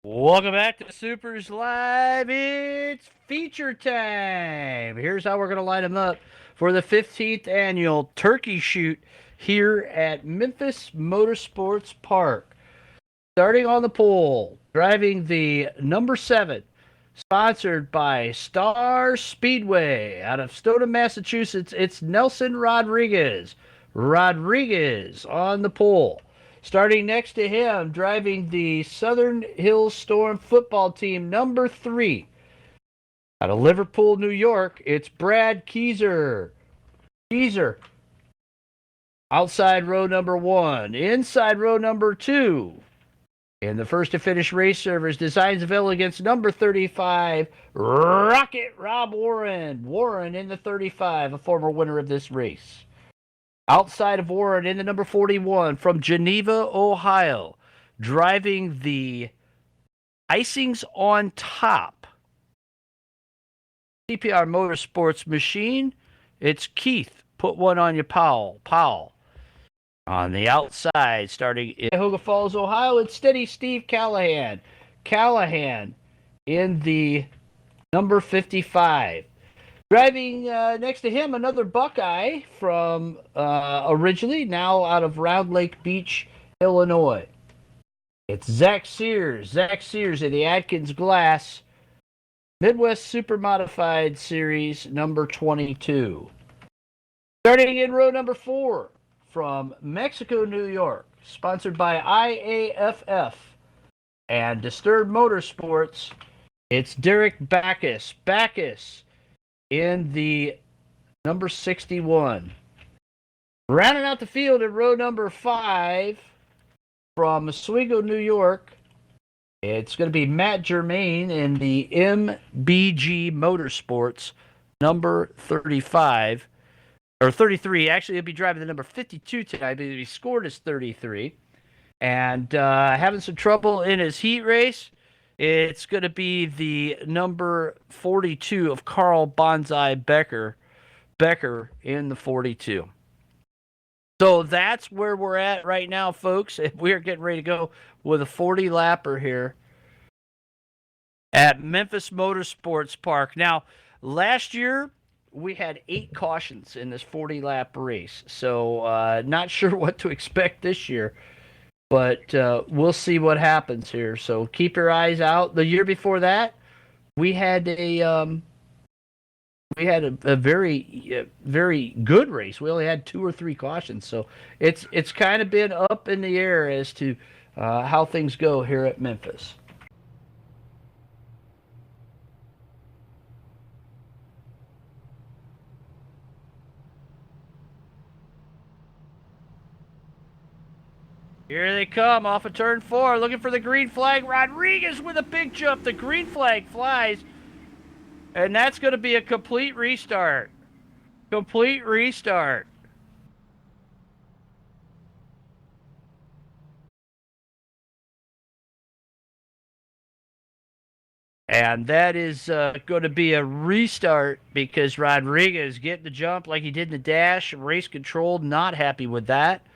Welcome back to Supers Live. It's feature time. Here's how we're going to line them up for the 15th annual turkey shoot here at Memphis Motorsports Park. Starting on the pole, driving the number 7, sponsored by Star Speedway out of Stoughton, Massachusetts. It's Nelson Rodriguez. Rodriguez on the pole. Starting next to him, driving the Southern Hills Storm football team, number 3. Out of Liverpool, New York, it's Brad Keyser. Keyser. Outside row number 1. Inside row number 2. In the first to finish race servers, Designsville against number 35, Rocket Rob Warren. Warren in the 35, a former winner of this race. Outside of Warren in the number 41 from Geneva, Ohio, driving the Icings on Top CPR Motorsports machine. It's Keith. Put one on you, Powell. On the outside, starting in Cuyahoga Falls, Ohio, it's Steady Steve Callahan. Callahan in the number 55. Driving next to him, another Buckeye from originally, now out of Round Lake Beach, Illinois. It's Zach Sears. Zach Sears in the Atkins Glass Midwest Supermodified Series number 22. Starting in row number 4 from Mexico, New York, sponsored by IAFF and Disturbed Motorsports, it's Derek Backus. Backus in the number 61. Rounding out the field in row number 5 from Oswego, New York, it's going to be Matt Germain in the MBG Motorsports number 35. Or 33. Actually, he'll be driving the number 52 tonight, but he scored as 33. And having some trouble in his heat race, it's going to be the number 42 of Carl Bonsai Becker in the 42. So that's where we're at right now, folks. We're getting ready to go with a 40-lapper here at Memphis Motorsports Park. Now, last year, we had 8 cautions in this 40-lap race. So not sure what to expect this year. But we'll see what happens here. So keep your eyes out. The year before that, we had a very good race. We only had 2 or 3 cautions, so it's kind of been up in the air as to how things go here at Memphis. Here they come off of turn 4, looking for the green flag. Rodriguez with a big jump. The green flag flies, and that's going to be a complete restart. Complete restart. And that is going to be a restart because Rodriguez getting the jump like he did in the dash. Race control, not happy with that.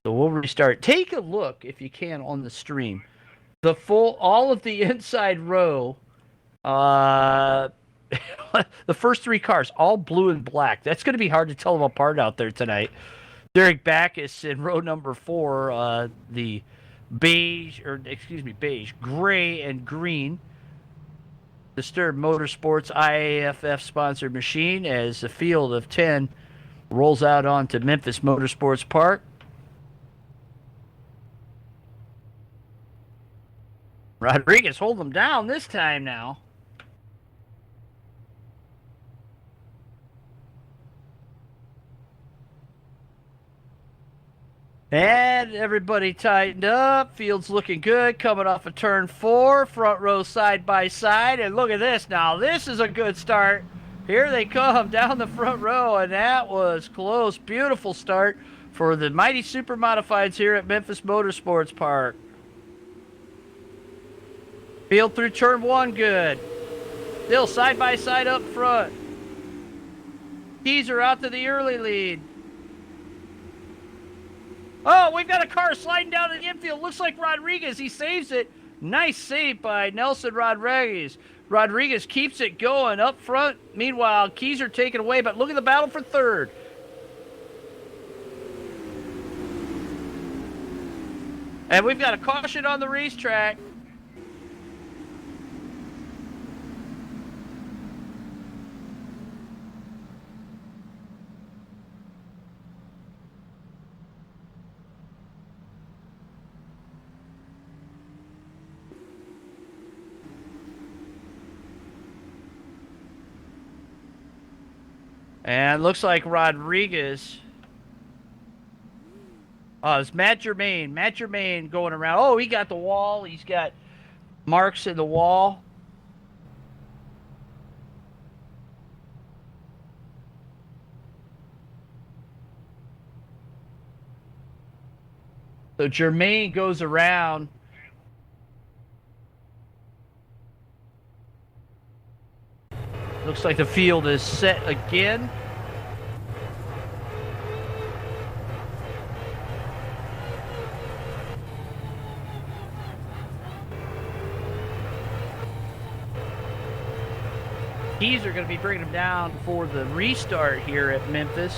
So we'll restart. Take a look, if you can, on the stream. All of the inside row, the first 3 cars, all blue and black. That's going to be hard to tell them apart out there tonight. Derek Backus in row number 4, the beige, gray and green Disturbed Motorsports IAFF sponsored machine as the field of 10 rolls out onto Memphis Motorsports Park. Rodriguez hold them down this time now. And everybody tightened up. Field's looking good. Coming off of turn 4. Front row side by side. And look at this now. This is a good start. Here they come down the front row. And that was close. Beautiful start for the mighty super modifieds here at Memphis Motorsports Park. Field through turn 1 good. Still side by side up front. Teaser out to the early lead. Oh, we've got a car sliding down in the infield. Looks like Rodriguez. He saves it. Nice save by Nelson Rodriguez. Rodriguez keeps it going up front. Meanwhile, keys are taken away, but look at the battle for third. And we've got a caution on the racetrack. And looks like Rodriguez. Oh, it's Matt Germain. Matt Germain going around. Oh, he got the wall. He's got marks in the wall. So Germain goes around. Looks like the field is set again. Keys are going to be bringing them down for the restart here at Memphis.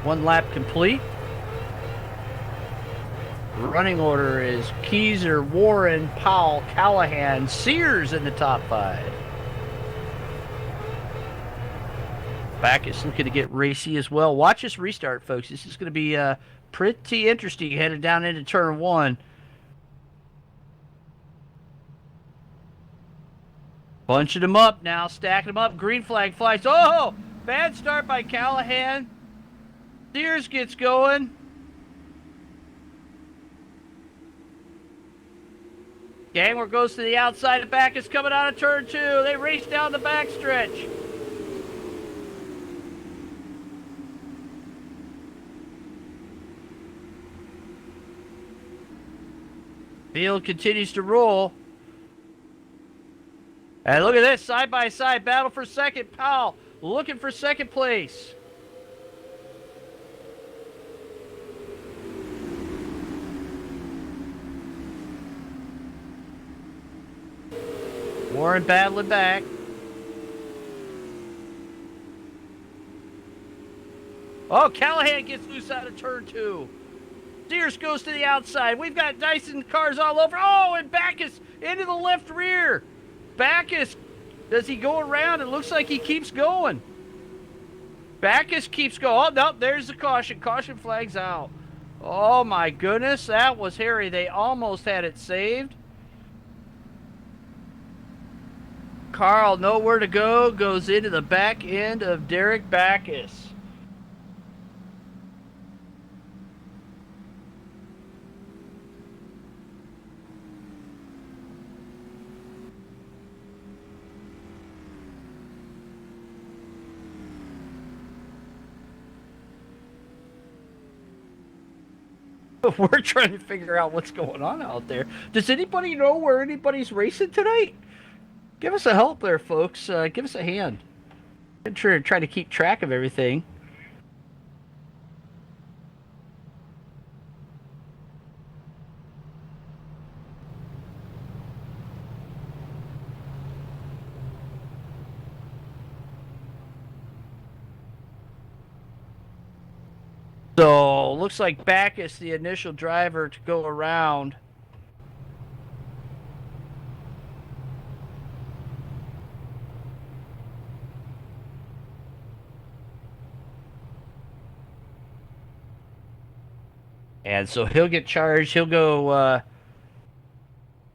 One lap complete. Running order is Keyser, Warren, Powell, Callahan, Sears in the top 5. Backus looking to get racy as well. Watch this restart, folks. This is going to be pretty interesting headed down into turn 1. Bunching them up now, stacking them up. Green flag flies. Oh, bad start by Callahan. Sears gets going. Gangler goes to the outside. The back is coming out of turn 2. They race down the backstretch. Field continues to roll. And look at this, side-by-side battle for second. Powell looking for second place. Warren battling back. Oh, Callahan gets loose out of turn 2. Sears goes to the outside. We've got Dyson cars all over. Oh, and Backus into the left rear. Backus, does he go around? It looks like he keeps going. Backus keeps going. Oh, no, there's the caution. Caution flag's out. Oh, my goodness. That was hairy. They almost had it saved. Carl, nowhere to go. Goes into the back end of Derek Backus. We're trying to figure out what's going on out there. Does anybody know where anybody's racing tonight? Give us a help there, folks. Give us a hand. I'm trying to keep track of everything. So, looks like Backus, the initial driver to go around. And so he'll get charged. He'll go,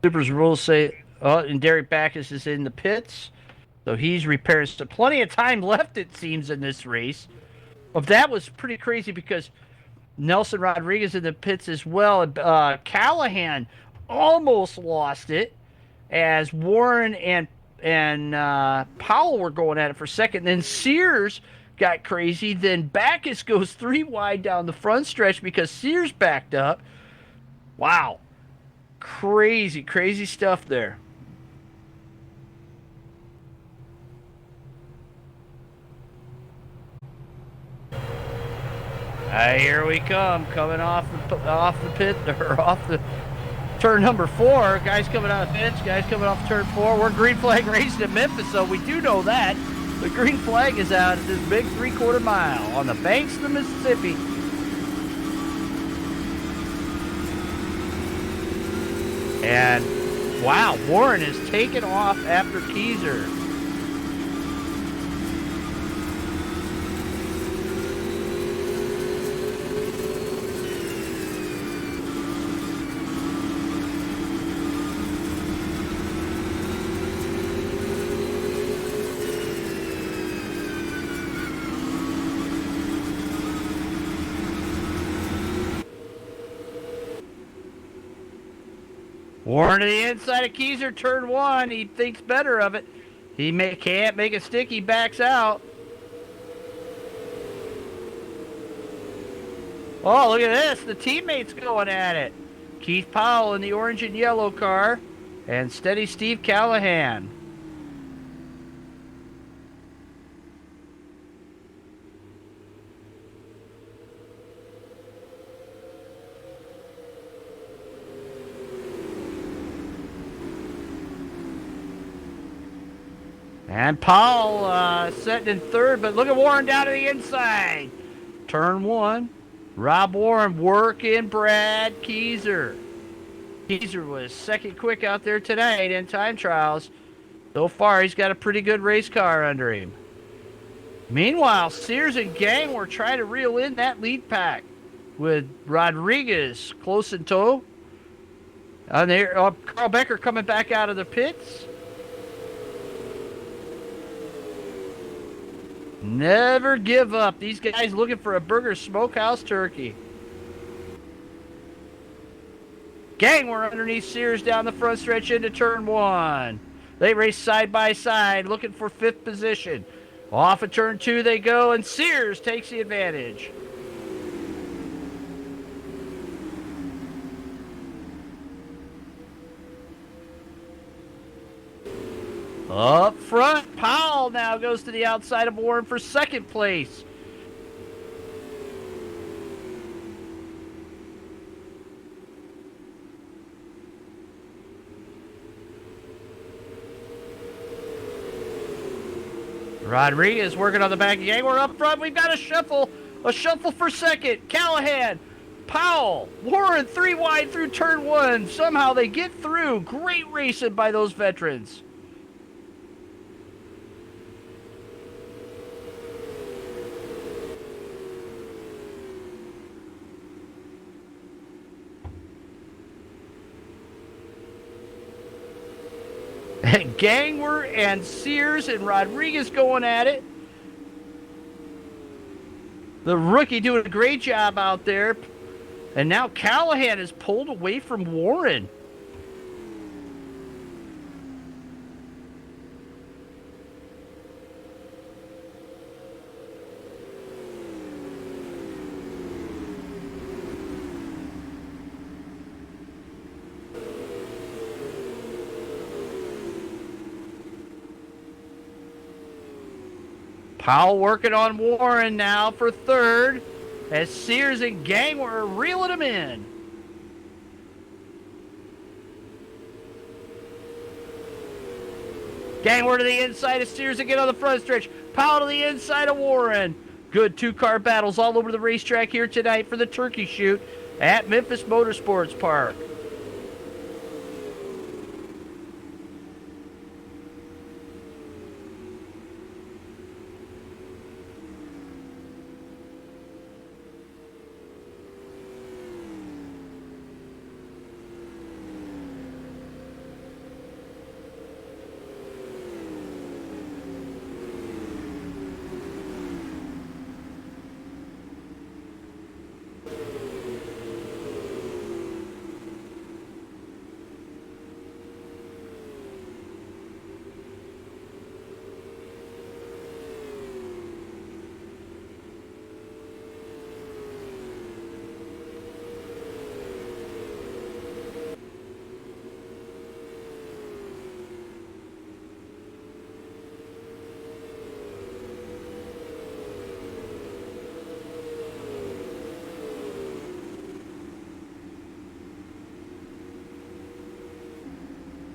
SUPRS rules say, oh, and Derek Backus is in the pits. So he's repaired. So plenty of time left, it seems, in this race. Well, that was pretty crazy because Nelson Rodriguez in the pits as well. Callahan almost lost it as Warren and Powell were going at it for second. Then Sears got crazy. Then Backus goes 3 wide down the front stretch because Sears backed up. Wow. Crazy, crazy stuff there. Here we come, coming off the pit or off the turn number 4. Guys coming out of pits, guys coming off turn 4. We're green flag racing in Memphis, so we do know that. The green flag is out at this big 3/4 mile on the banks of the Mississippi. And wow, Warren is taken off after Keyser. Warren to the inside of Keyser, turn 1. He thinks better of it. He can't make it stick. He backs out. Oh, look at this. The teammates going at it. Keith Powell in the orange and yellow car, and steady Steve Callahan. And Powell setting in third, but look at Warren down to the inside. Turn 1. Rob Warren working Brad Keyser. Keyser was second quick out there tonight in time trials. So far, he's got a pretty good race car under him. Meanwhile, Sears and Gang were trying to reel in that lead pack with Rodriguez close in tow. And there, Carl Becker coming back out of the pits. Never give up. These guys looking for a Burger Smokehouse turkey. Gang were underneath Sears down the front stretch into turn 1. They race side by side looking for 5th position. Off of turn 2 they go, and Sears takes the advantage. Up front, Powell now goes to the outside of Warren for 2nd place. Rodriguez working on the back of Gang. We're up front. We've got a shuffle for 2nd. Callahan, Powell, Warren 3 wide through turn 1. Somehow they get through. Great racing by those veterans. Gangwer and Sears and Rodriguez going at it. The rookie doing a great job out there. And now Callahan is pulled away from Warren. Powell working on Warren now for 3rd as Sears and Gang were reeling him in. Gangwer to the inside of Sears again on the front stretch. Powell to the inside of Warren. Good 2-car battles all over the racetrack here tonight for the turkey shoot at Memphis Motorsports Park.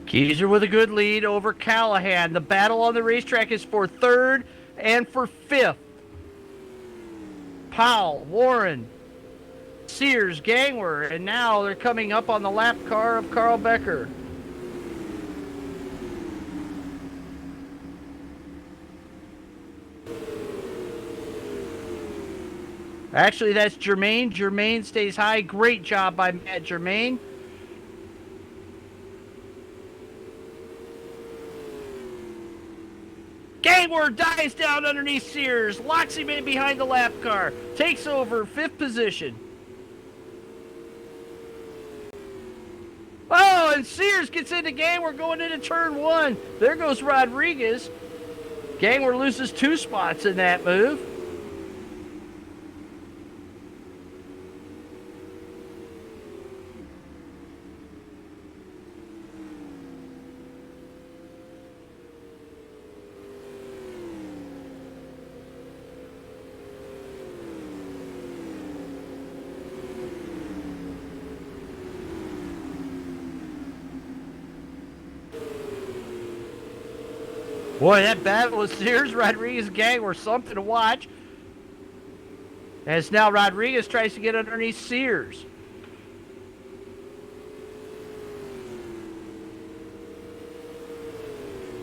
Keyser with a good lead over Callahan. The battle on the racetrack is for third and for fifth. Powell, Warren, Sears, Gangwer, and now they're coming up on the lap car of Carl Becker. Actually, that's Germain. Germain stays high. Great job by Matt Germain. Gangwer dives down underneath Sears, locks him in behind the lap car, takes over fifth position. Oh, and Sears gets into Gangwer going into turn one. There goes Rodriguez. Gangwer loses 2 spots in that move. Boy, that battle with Sears, Rodriguez, Gang were something to watch. As now Rodriguez tries to get underneath Sears.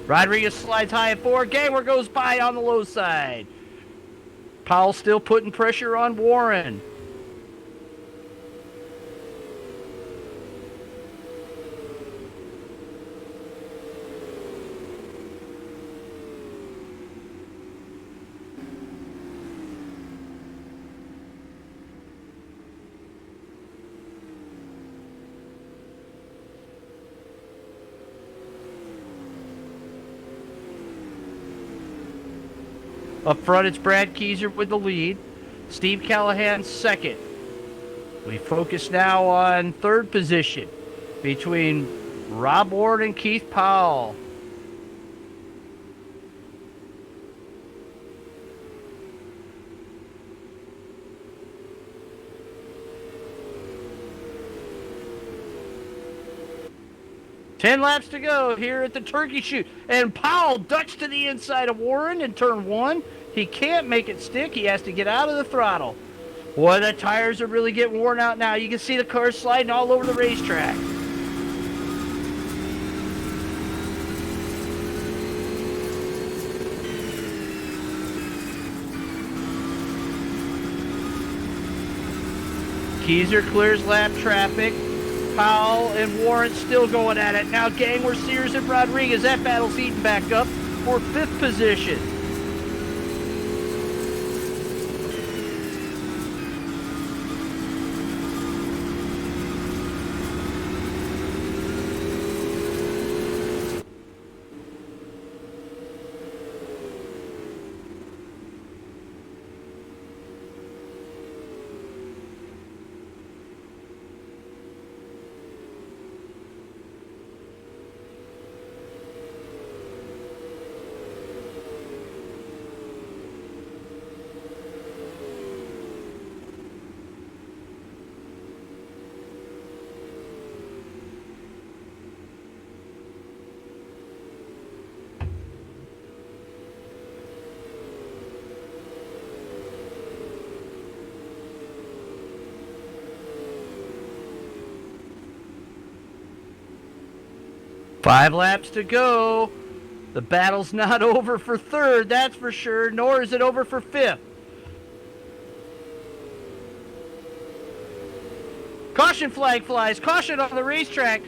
Rodriguez slides high at 4. Gangwer goes by on the low side. Powell still putting pressure on Warren. Up front, it's Brad Keyser with the lead. Steve Callahan second. We focus now on third position between Rob Ward and Keith Powell. Ten laps to go here at the turkey shoot. And Powell ducks to the inside of Warren in turn one. He can't make it stick. He has to get out of the throttle. Boy, the tires are really getting worn out now. You can see the cars sliding all over the racetrack. Keyser clears lap traffic. Powell and Warren still going at it. Now Gangwer, Sears, and Rodriguez. That battle's heating back up for fifth position. Five laps to go. The battle's not over for third, that's for sure, nor is it over for fifth. Caution flag flies. Caution on the racetrack.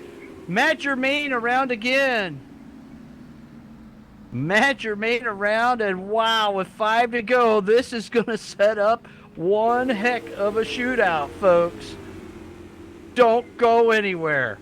Matt Germain around again. Matt Germain around, and wow, with 5 to go, this is going to set up one heck of a shootout, folks. Don't go anywhere.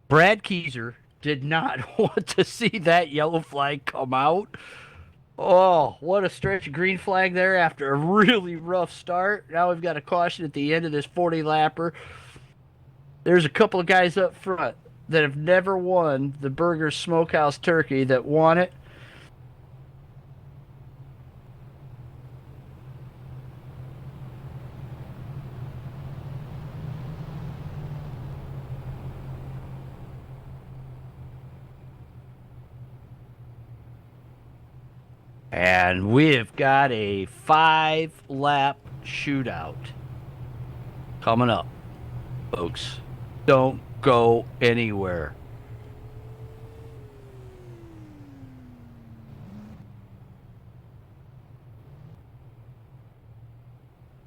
Brad Keyser did not want to see that yellow flag come out. Oh, what a stretch of green flag there after a really rough start. Now we've got a caution at the end of this 40 lapper. There's a couple of guys up front that have never won the Burger Smokehouse Turkey that won it. And we've got a 5-lap shootout coming up, folks. Don't go anywhere.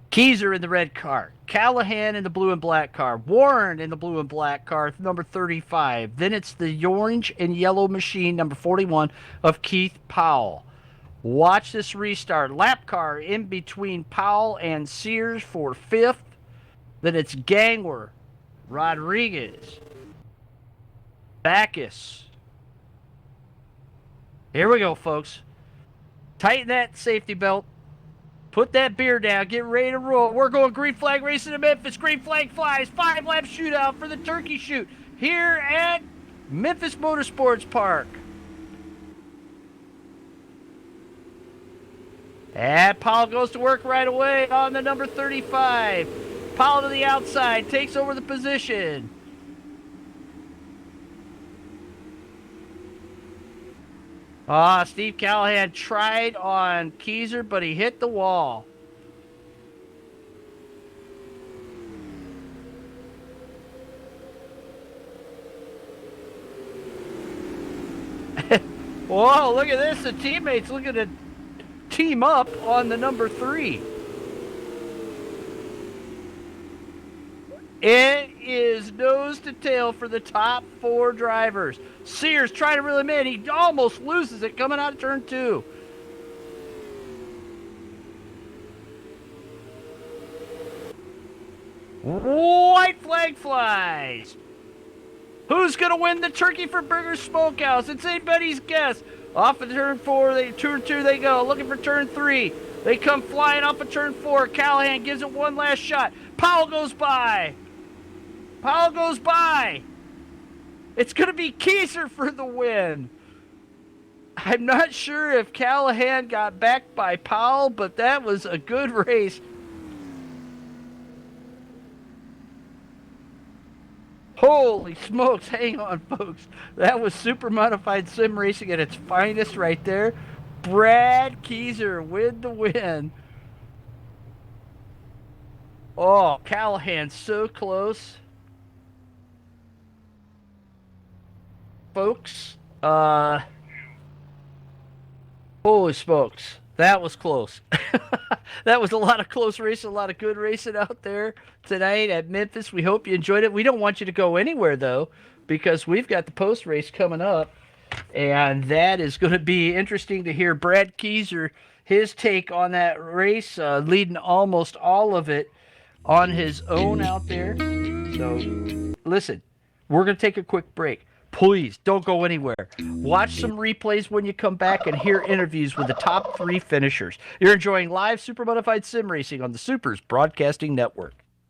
Keyser in the red car, Callahan in the blue and black car, Warren in the blue and black car, number 35. Then it's the orange and yellow machine, number 41, of Keith Powell. Watch this restart. Lap car in between Powell and Sears for 5th. Then it's Gangwer, Rodriguez, Backus. Here we go, folks. Tighten that safety belt. Put that beer down. Get ready to roll. We're going green flag racing in Memphis. Green flag flies. 5-lap shootout for the turkey shoot here at Memphis Motorsports Park. And Powell goes to work right away on the number 35. Powell to the outside. Takes over the position. Steve Callahan tried on Keyser, but he hit the wall. Whoa, look at this. The teammates looking to team up on the number 3. It is nose to tail for the top 4 drivers. Sears trying to reel him in. He almost loses it coming out of turn 2. White flag flies. Who's going to win the turkey for Burger Smokehouse? It's anybody's guess. Off of turn 4, turn 2 they go. Looking for turn 3. They come flying off of turn 4. Callahan gives it one last shot. Powell goes by. Powell goes by. It's going to be Keyser for the win. I'm not sure if Callahan got backed by Powell, but that was a good race. Holy smokes, hang on, folks. That was Supermodified Sim Racing at its finest right there. Brad Keyser with the win. Oh, Callahan so close. Folks, holy smokes, that was close. That was a lot of close racing, a lot of good racing out there tonight at Memphis. We hope you enjoyed it. We don't want you to go anywhere, though, because we've got the post race coming up, and that is going to be interesting to hear Brad Keyser, his take on that race, leading almost all of it on his own out there. So, listen, we're going to take a quick break. Please don't go anywhere. Watch some replays when you come back and hear interviews with the top 3 finishers. You're enjoying live Supermodified Sim Racing on the SUPRS Broadcasting Network.